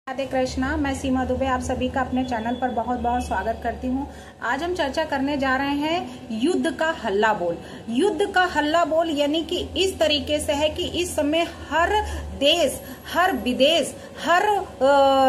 राधे कृष्णा। मैं सीमा दुबे आप सभी का अपने चैनल पर बहुत बहुत स्वागत करती हूँ। आज हम चर्चा करने जा रहे हैं युद्ध का हल्ला बोल। युद्ध का हल्ला बोल यानी कि इस तरीके से है कि इस समय हर देश, हर विदेश, हर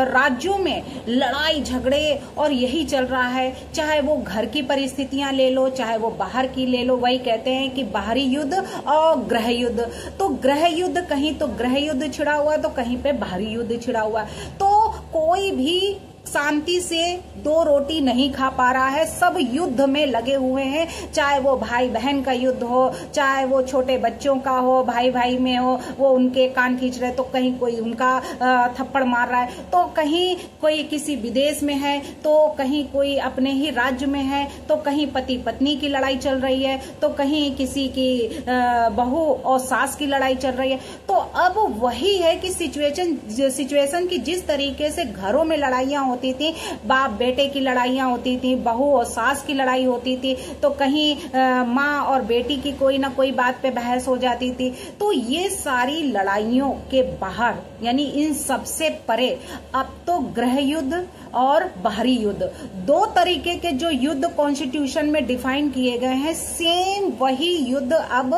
राज्यों में लड़ाई झगड़े और यही चल रहा है। चाहे वो घर की परिस्थितियां ले लो, चाहे वो बाहर की ले लो। वही कहते हैं कि बाहरी युद्ध और गृह युद्ध। तो गृह युद्ध, कहीं तो गृह युद्ध छिड़ा हुआ तो कहीं पे बाहरी युद्ध छिड़ा हुआ। तो कोई भी शांति से दो रोटी नहीं खा पा रहा है। सब युद्ध में लगे हुए हैं। चाहे वो भाई बहन का युद्ध हो, चाहे वो छोटे बच्चों का हो, भाई भाई में हो, वो उनके कान खींच रहे तो कहीं कोई उनका थप्पड़ मार रहा है, तो कहीं कोई किसी विदेश में है, तो कहीं कोई अपने ही राज्य में है, तो कहीं पति पत्नी की लड़ाई चल रही है, तो कहीं किसी की बहू और सास की लड़ाई चल रही है। तो अब वही है कि सिचुएशन की जिस तरीके से घरों में लड़ाइयां होती थी, बाप बेटे की लड़ाइयां होती थी, बहू और सास की लड़ाई होती थी, तो कहीं माँ और बेटी की कोई ना कोई बात पे बहस हो जाती थी। तो ये सारी लड़ाइयों के बाहर यानी इन सबसे परे अब तो गृह युद्ध और बाहरी युद्ध, दो तरीके के जो युद्ध कॉन्स्टिट्यूशन में डिफाइन किए गए हैं, सेम वही युद्ध अब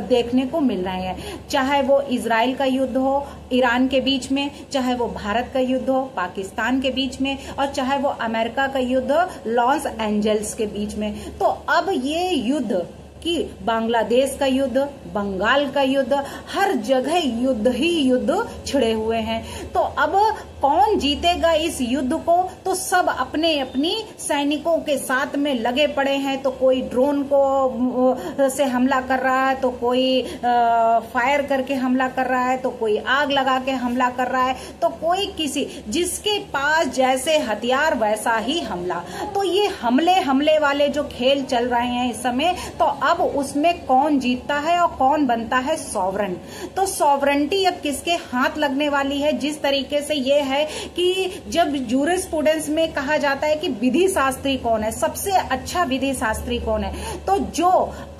देखने को मिल रहे हैं। चाहे वो इजराइल का युद्ध हो ईरान के बीच में, चाहे वो भारत का युद्ध हो पाकिस्तान के बीच में, और चाहे वो अमेरिका का युद्ध हो लॉस एंजल्स के बीच में। तो अब ये युद्ध कि बांग्लादेश का युद्ध, बंगाल का युद्ध, हर जगह युद्ध ही युद्ध छिड़े हुए हैं। तो अब कौन जीतेगा इस युद्ध को? तो सब अपने अपनी सैनिकों के साथ में लगे पड़े हैं। तो कोई ड्रोन को से हमला कर रहा है, तो कोई फायर करके हमला कर रहा है, तो कोई आग लगा के हमला कर रहा है, तो कोई किसी जिसके पास जैसे हथियार वैसा ही हमला। तो ये हमले वाले जो खेल चल रहे हैं इस समय, तो अब उसमें कौन जीतता है और कौन बनता है सॉवरेन। तो सॉवरेंटी अब किसके हाथ लगने वाली है? जिस तरीके से ये है कि जब जूरिस्प्रूडेंस में कहा जाता है कि विधि शास्त्री कौन है, सबसे अच्छा विधि शास्त्री कौन है, तो जो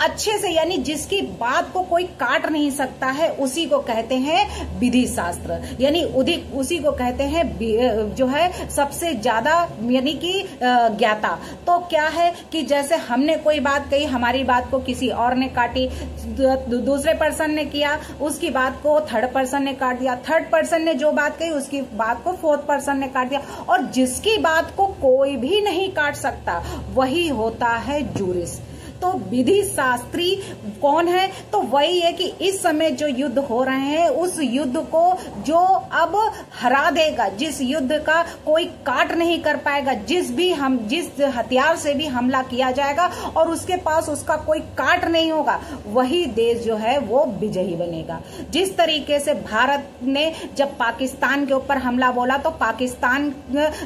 अच्छे से यानी जिसकी बात को कोई काट नहीं सकता है, उसी को कहते हैं विधि शास्त्र। यानी उसी को कहते हैं जो है सबसे ज्यादा यानी कि ज्ञाता। तो क्या है कि जैसे हमने कोई बात कही, हमारी बात को किसी और ने काटी, दूसरे पर्सन ने किया, उसकी बात को थर्ड पर्सन ने काट दिया, थर्ड पर्सन ने जो बात कही उसकी बात को फोर्थ पर्सन ने काट दिया, और जिसकी बात को कोई भी नहीं काट सकता वही होता है जूरिस। तो विधि शास्त्री कौन है? तो वही है कि इस समय जो युद्ध हो रहे हैं, उस युद्ध को जो अब हरा देगा, जिस युद्ध का कोई काट नहीं कर पाएगा, जिस हथियार से भी हमला किया जाएगा और उसके पास उसका कोई काट नहीं होगा, वही देश जो है वो विजयी बनेगा। जिस तरीके से भारत ने जब पाकिस्तान के ऊपर हमला बोला, तो पाकिस्तान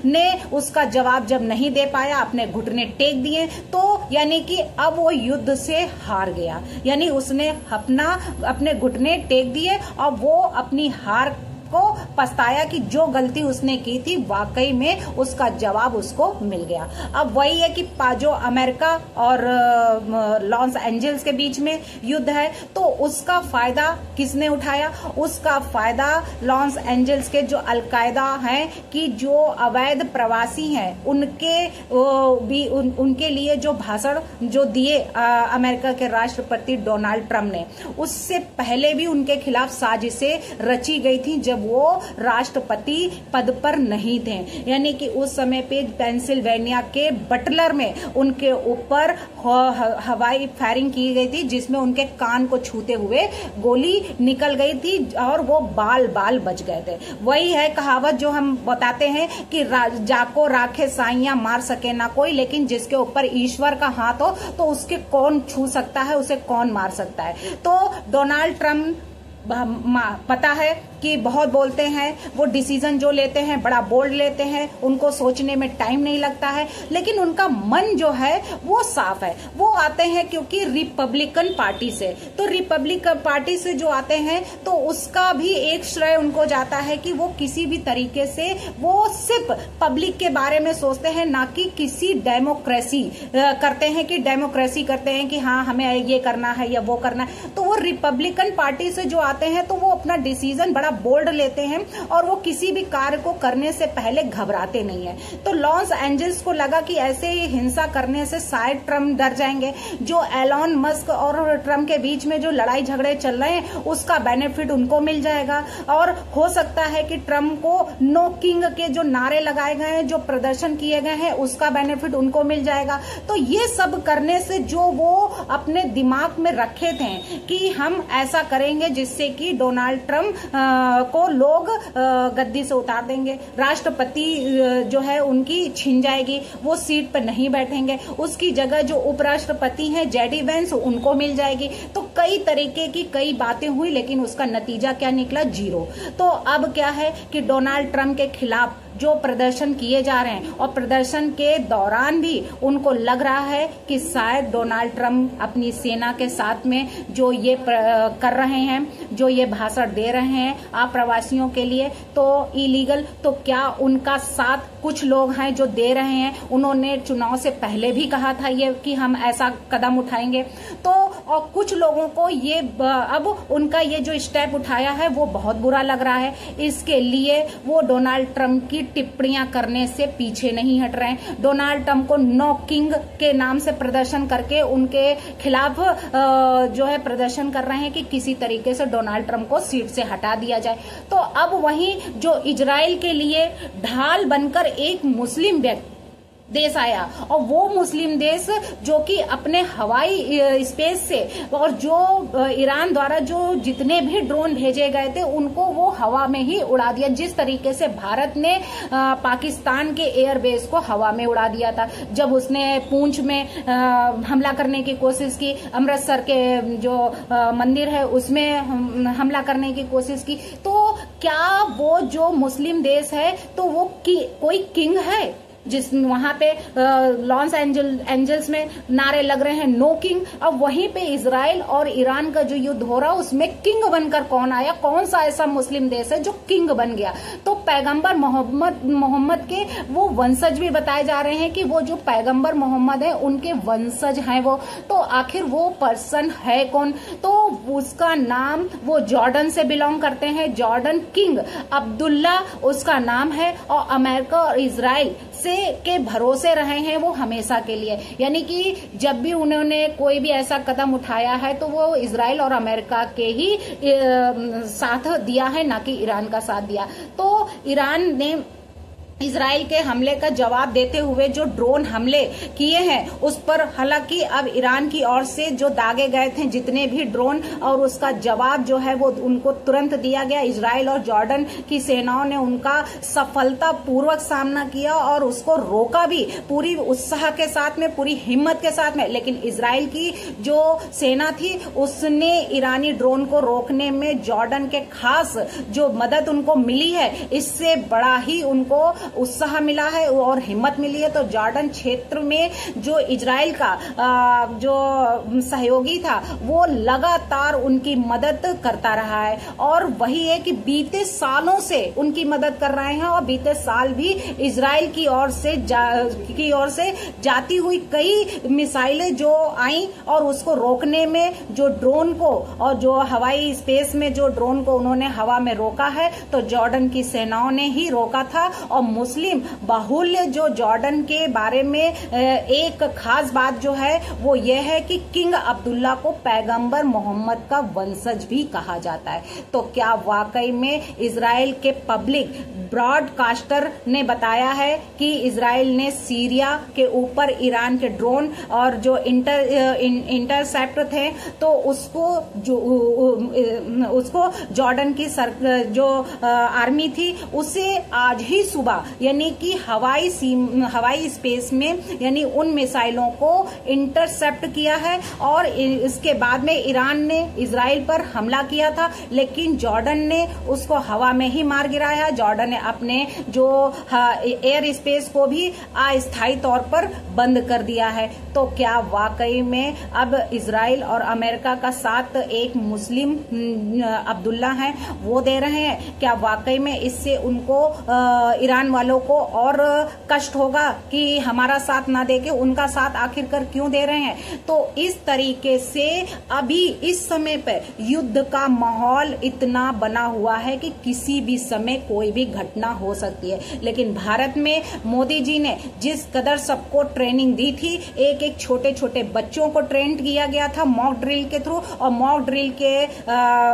ने उसका जवाब जब नहीं दे पाया, अपने घुटने टेक दिए, तो यानी कि अब वो युद्ध से हार गया। यानी उसने अपने घुटने टेक दिए और वो अपनी हार को पछताया कि जो गलती उसने की थी वाकई में उसका जवाब उसको मिल गया। अब वही है कि जो अमेरिका और लॉस एंजल्स के बीच में युद्ध है, तो उसका फायदा किसने उठाया? उसका फायदा लॉस एंजल्स के जो अलकायदा हैं कि जो अवैध प्रवासी हैं उनके लिए जो भाषण जो दिए अमेरिका के राष्ट्रपति डोनाल्ड ट्रंप ने, उससे पहले भी उनके खिलाफ साजिशें रची गई थी जब वो राष्ट्रपति पद पर नहीं थे। यानी कि उस समय पे पेंसिल्वेनिया के बटलर में उनके ऊपर हवाई फायरिंग की गई थी, जिसमें उनके कान को छूते हुए गोली निकल गई थी और वो बाल बच गए थे। वही है कहावत जो हम बताते हैं कि जाको राखे साइयां मार सके ना कोई, लेकिन जिसके ऊपर ईश्वर का हाथ हो तो उसके कौन छू सकता है, उसे कौन मार सकता है। तो डोनाल्ड ट्रंप पता है कि बहुत बोलते हैं, वो डिसीजन जो लेते हैं बड़ा बोल्ड लेते हैं, उनको सोचने में टाइम नहीं लगता है, लेकिन उनका मन जो है वो साफ है। वो आते हैं क्योंकि रिपब्लिकन पार्टी से, तो रिपब्लिकन पार्टी से जो आते हैं तो उसका भी एक श्रेय उनको जाता है कि वो किसी भी तरीके से वो सिर्फ पब्लिक के बारे में सोचते हैं, ना कि किसी डेमोक्रेसी करते हैं कि हाँ हमें ये करना है या वो करना है। तो वो रिपब्लिकन पार्टी से जो आते हैं तो वो अपना डिसीजन बड़ा बोल्ड लेते हैं और वो किसी भी कार्य को करने से पहले घबराते नहीं है। तो लॉस एंजल्स को लगा कि ऐसे ही हिंसा करने से शायद ट्रम्प डर जाएंगे। जो एलॉन मस्क और ट्रम्प के बीच में जो लड़ाई झगड़े चल रहे हैं उसका बेनिफिट उनको मिल जाएगा और हो सकता है कि ट्रम्प को नो किंग के जो नारे लगाए गए हैं, जो प्रदर्शन किए गए हैं, उसका बेनिफिट उनको मिल जाएगा। तो ये सब करने से जो वो अपने दिमाग में रखे थे कि हम ऐसा करेंगे जिससे कि डोनाल्ड ट्रम्प को लोग गद्दी से उतार देंगे, राष्ट्रपति जो है उनकी छिन जाएगी, वो सीट पर नहीं बैठेंगे, उसकी जगह जो उपराष्ट्रपति हैं जेडी वेंस उनको मिल जाएगी। तो कई तरीके की कई बातें हुई लेकिन उसका नतीजा क्या निकला? 0। तो अब क्या है कि डोनाल्ड ट्रम्प के खिलाफ जो प्रदर्शन किए जा रहे हैं और प्रदर्शन के दौरान भी उनको लग रहा है कि शायद डोनाल्ड ट्रम्प अपनी सेना के साथ में जो ये कर रहे हैं, जो ये भाषण दे रहे हैं आप्रवासियों के लिए तो इलीगल, तो क्या उनका साथ कुछ लोग हैं जो दे रहे हैं। उन्होंने चुनाव से पहले भी कहा था ये कि हम ऐसा कदम उठाएंगे। तो और कुछ लोगों को ये अब उनका ये जो स्टेप उठाया है वो बहुत बुरा लग रहा है। इसके लिए वो डोनाल्ड ट्रम्प की टिप्पणियां करने से पीछे नहीं हट रहे हैं। डोनाल्ड ट्रम्प को नो किंग के नाम से प्रदर्शन करके उनके खिलाफ जो है प्रदर्शन कर रहे हैं कि किसी तरीके से डोनाल्ड ट्रम्प को सीट से हटा दिया जाए। तो अब वहीं जो इजराइल के लिए ढाल बनकर एक मुस्लिम देश आया और वो मुस्लिम देश जो कि अपने हवाई स्पेस से और जो ईरान द्वारा जो जितने भी ड्रोन भेजे गए थे उनको वो हवा में ही उड़ा दिया, जिस तरीके से भारत ने पाकिस्तान के एयरबेस को हवा में उड़ा दिया था जब उसने पूंछ में हमला करने की कोशिश की, अमृतसर के जो मंदिर है उसमें हमला करने की कोशिश की। तो क्या वो जो मुस्लिम देश है तो वो कोई किंग है जिस वहां पे लॉस एंजल्स में नारे लग रहे हैं नो किंग, अब वहीं पे इजराइल और ईरान का जो युद्ध हो रहा उसमें किंग बनकर कौन आया? कौन सा ऐसा मुस्लिम देश है जो किंग बन गया? तो पैगंबर मोहम्मद के वो वंशज भी बताए जा रहे हैं कि वो जो पैगंबर मोहम्मद है उनके वंशज हैं वो। तो आखिर वो पर्सन है कौन? तो उसका नाम, वो जॉर्डन से बिलोंग करते हैं, जॉर्डन किंग अब्दुल्ला उसका नाम है और अमेरिका और इजराइल से के भरोसे रहे हैं वो हमेशा के लिए। यानी कि जब भी उन्होंने कोई भी ऐसा कदम उठाया है तो वो इजराइल और अमेरिका के ही साथ दिया है, ना कि ईरान का साथ दिया। तो ईरान ने इजराइल के हमले का जवाब देते हुए जो ड्रोन हमले किए हैं उस पर हालांकि अब ईरान की ओर से जो दागे गए थे जितने भी ड्रोन और उसका जवाब जो है वो उनको तुरंत दिया गया। इजराइल और जॉर्डन की सेनाओं ने उनका सफलतापूर्वक सामना किया और उसको रोका भी पूरी उत्साह के साथ में, पूरी हिम्मत के साथ में। लेकिन इजराइल की जो सेना थी उसने ईरानी ड्रोन को रोकने में जॉर्डन के खास जो मदद उनको मिली है इससे बड़ा ही उनको उत्साह मिला है और हिम्मत मिली है। तो जॉर्डन क्षेत्र में जो इजराइल का जो सहयोगी था वो लगातार उनकी मदद करता रहा है और वही है कि बीते सालों से उनकी मदद कर रहे हैं और बीते साल भी इजराइल की ओर से जाती हुई कई मिसाइलें जो आई और उसको रोकने में जो ड्रोन को और जो हवाई स्पेस में जो ड्रोन को उन्होंने हवा में रोका है तो जॉर्डन की सेनाओं ने ही रोका था। और मुस्लिम बाहुल्य जो जॉर्डन के बारे में एक खास बात जो है वो ये है कि किंग अब्दुल्ला को पैगंबर मोहम्मद का वंशज भी कहा जाता है। तो क्या वाकई में इजराइल के पब्लिक ब्रॉडकास्टर ने बताया है कि इजराइल ने सीरिया के ऊपर ईरान के ड्रोन और जो इंटरसेप्ट थे तो उसको जॉर्डन की जो आर्मी थी उसे आज ही सुबह यानी कि हवाई स्पेस में यानी उन मिसाइलों को इंटरसेप्ट किया है और इसके बाद में ईरान ने इजराइल पर हमला किया था लेकिन जॉर्डन ने उसको हवा में ही मार गिराया। जॉर्डन ने अपने जो एयर स्पेस को भी अस्थायी तौर पर बंद कर दिया है। तो क्या वाकई में अब इजराइल और अमेरिका का साथ एक मुस्लिम अब्दुल्ला है वो दे रहे हैं? क्या वाकई में इससे उनको ईरान वालों को और कष्ट होगा कि हमारा साथ ना देके उनका साथ आखिरकार क्यों दे रहे हैं। तो इस तरीके से अभी इस समय पर युद्ध का माहौल इतना बना हुआ है कि किसी भी समय कोई भी घटना हो सकती है। लेकिन भारत में मोदी जी ने जिस कदर सबको ट्रेनिंग दी थी, एक एक छोटे छोटे बच्चों को ट्रेन किया गया था मॉक ड्रिल के थ्रू, और मॉक ड्रिल के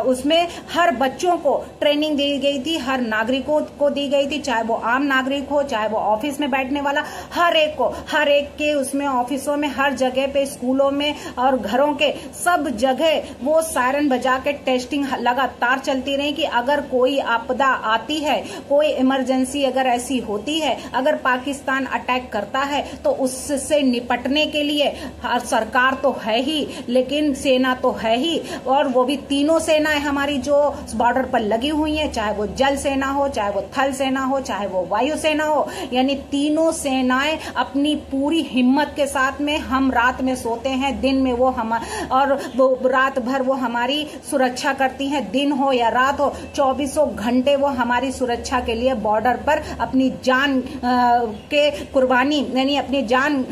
उसमें हर बच्चों को ट्रेनिंग दी गई थी, हर नागरिकों को दी गई थी, चाहे वो आम नागरिक हो, चाहे वो ऑफिस में बैठने वाला, हर एक को, हर एक के उसमें ऑफिसों में, हर जगह पे, स्कूलों में और घरों के सब जगह वो सायरन बजा के टेस्टिंग लगातार चलती रही कि अगर कोई आपदा आती है, कोई इमरजेंसी अगर ऐसी होती है, अगर पाकिस्तान अटैक करता है तो उससे निपटने के लिए सरकार तो है ही, लेकिन सेना तो है ही, और वो भी तीनों सेनाएं हमारी जो बॉर्डर पर लगी हुई हैं, चाहे वो जल सेना हो, चाहे वो थल सेना हो, चाहे वो वायु सेना हो, यानी तीनों सेनाएं अपनी पूरी हिम्मत के साथ में, हम रात में सोते हैं, दिन में वो हम, और वो रात भर वो हमारी सुरक्षा करती हैं, दिन हो या रात हो, 24 घंटे वो हमारी सुरक्षा के लिए बॉर्डर पर अपनी जान के कुर्बानी यानी अपनी जान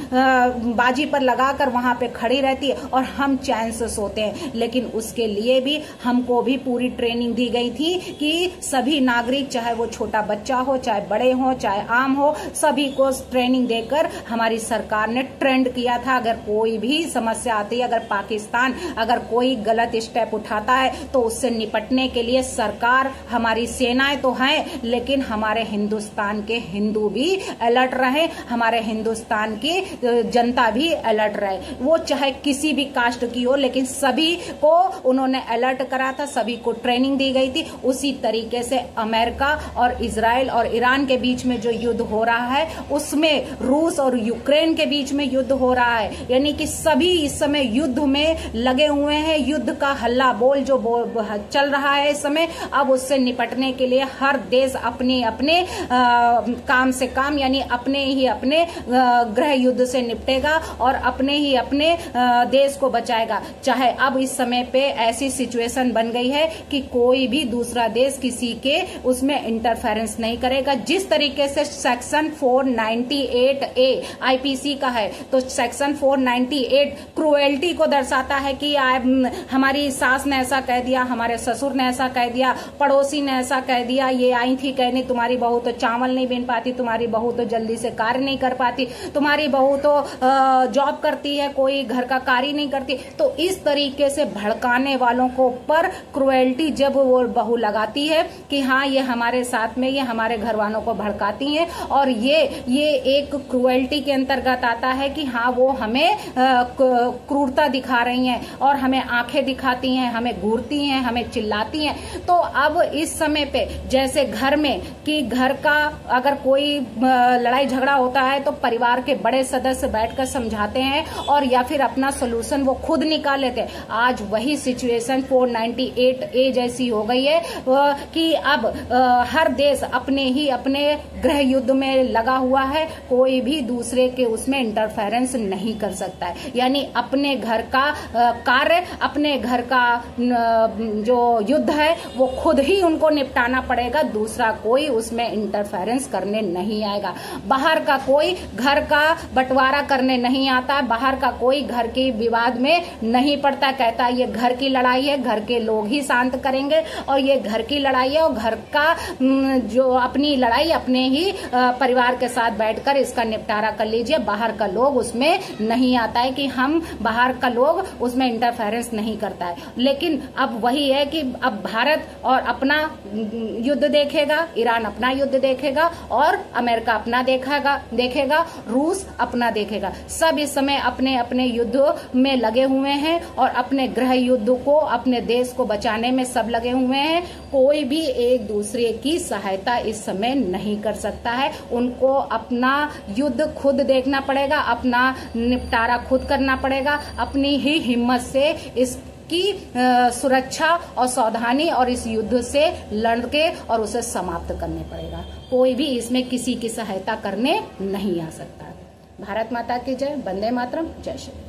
बाजी पर लगाकर वहां पे खड़ी रहती है, और हम चैन से सोते हैं। लेकिन उसके लिए भी हमको भी पूरी ट्रेनिंग दी गई थी कि सभी नागरिक, चाहे वो छोटा बच्चा हो, चाहे बड़े हो, चाहे आम हो, सभी को ट्रेनिंग देकर हमारी सरकार ने ट्रेंड किया था। अगर कोई भी समस्या आती है, अगर पाकिस्तान अगर कोई गलत स्टेप उठाता है तो उससे निपटने के लिए सरकार, हमारी सेनाएं तो हैं, लेकिन हमारे हिंदुस्तान के हिंदू भी अलर्ट रहे, हमारे हिंदुस्तान की जनता भी अलर्ट रहे, वो चाहे किसी भी कास्ट की हो, लेकिन सभी को उन्होंने अलर्ट करा था, सभी को ट्रेनिंग दी गई थी। उसी तरीके से अमेरिका और इजराइल और ईरान के बीच में जो युद्ध हो रहा है, उसमें रूस और यूक्रेन के बीच में युद्ध हो रहा है, यानी कि सभी इस समय युद्ध में लगे हुए हैं। युद्ध का हल्ला बोल जो चल रहा है इस समय, अब उससे निपटने के लिए हर देश अपने अपने काम से काम, यानी अपने ही अपने गृह युद्ध से निपटेगा और अपने ही अपने देश को बचाएगा। चाहे अब इस समय पे ऐसी सिचुएशन बन गई है कि कोई भी दूसरा देश किसी के उसमें इंटरफेरेंस नहीं करेगा। जिस तरीके से सेक्शन 498A आईपीसी का है, तो सेक्शन 498 क्रुएल्टी को दर्शाता है कि हमारी सास ने ऐसा कह दिया, हमारे ससुर ने ऐसा कह दिया, पड़ोसी ने ऐसा कह दिया, ये आई थी कहने तुम्हारी बहू तो चावल नहीं बीन पाती, तुम्हारी बहू तो जल्दी से कार्य नहीं कर पाती, तुम्हारी बहू तो जॉब करती है, कोई घर का कार्य नहीं करती। तो इस तरीके से भड़काने वालों को पर क्रुएल्टी जब वो बहू लगाती है कि हाँ ये हमारे साथ में, ये हमारे घर वालों को भड़काती हैं, और ये एक क्रुएल्टी के अंतर्गत आता है कि हाँ वो हमें क्रूरता दिखा रही हैं और हमें आंखें दिखाती हैं, हमें घूरती हैं, हमें चिल्लाती हैं। तो अब इस समय पे जैसे घर में कि घर का अगर कोई लड़ाई झगड़ा होता है तो परिवार के बड़े सदस्य बैठकर समझाते हैं और या फिर अपना सोल्यूशन वो खुद निकाल लेते हैं। आज वही सिचुएशन 498A जैसी हो गई है कि अब हर देश अपने ही अपने गृह युद्ध में लगा हुआ है, कोई भी दूसरे के उसमें इंटरफेरेंस नहीं कर सकता है। यानी अपने घर का कार्य, अपने घर का जो युद्ध है वो खुद ही उनको निपटाना पड़ेगा, दूसरा कोई उसमें इंटरफेरेंस करने नहीं आएगा। बाहर का कोई घर का बंटवारा करने नहीं आता, बाहर का कोई घर के विवाद में नहीं पड़ता, कहता ये घर की लड़ाई है, घर के लोग ही शांत करेंगे और ये घर की लड़ाई है और घर का जो अपनी लड़ाई अपने ही परिवार के साथ बैठकर इसका निपटारा कर लीजिए। बाहर का लोग उसमें नहीं आता है कि हम बाहर का लोग उसमें इंटरफेरेंस नहीं करता है। लेकिन अब वही है कि अब भारत और अपना युद्ध देखेगा, ईरान अपना युद्ध देखेगा और अमेरिका अपना देखेगा, रूस अपना देखेगा। सब इस समय अपने अपने युद्ध में लगे हुए हैं और अपने गृह युद्ध को, अपने देश को बचाने में सब लगे हुए हैं। कोई भी एक दूसरे की सहायता इस समय नहीं कर सकता है। उनको अपना युद्ध खुद देखना पड़ेगा, अपना निपटारा खुद करना पड़ेगा, अपनी ही हिम्मत से इसकी सुरक्षा और सावधानी और इस युद्ध से लड़के और उसे समाप्त करने पड़ेगा। कोई भी इसमें किसी की सहायता करने नहीं आ सकता। भारत माता की जय। वंदे मातरम। जय श्री